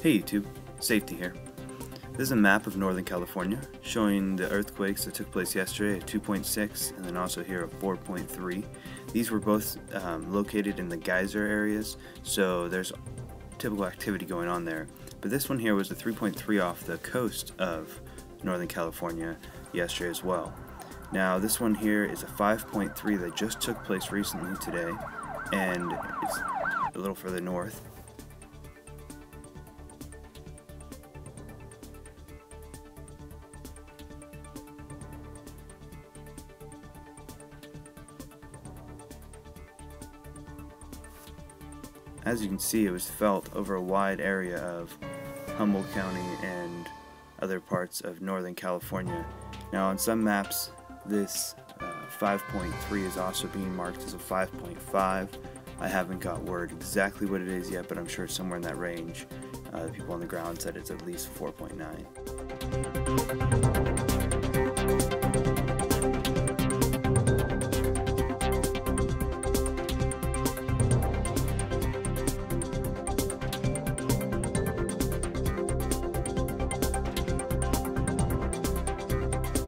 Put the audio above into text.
Hey YouTube, Safety here. This is a map of Northern California showing the earthquakes that took place yesterday at 2.6 and then also here at 4.3. These were both located in the geyser areas, so there's typical activity going on there. But this one here was a 3.3 off the coast of Northern California yesterday as well. Now this one here is a 5.3 that just took place recently today, and it's a little further north. As you can see, it was felt over a wide area of Humboldt County and other parts of Northern California. Now on some maps this 5.3 is also being marked as a 5.5. I haven't got word exactly what it is yet, but I'm sure it's somewhere in that range. The people on the ground said it's at least 4.9.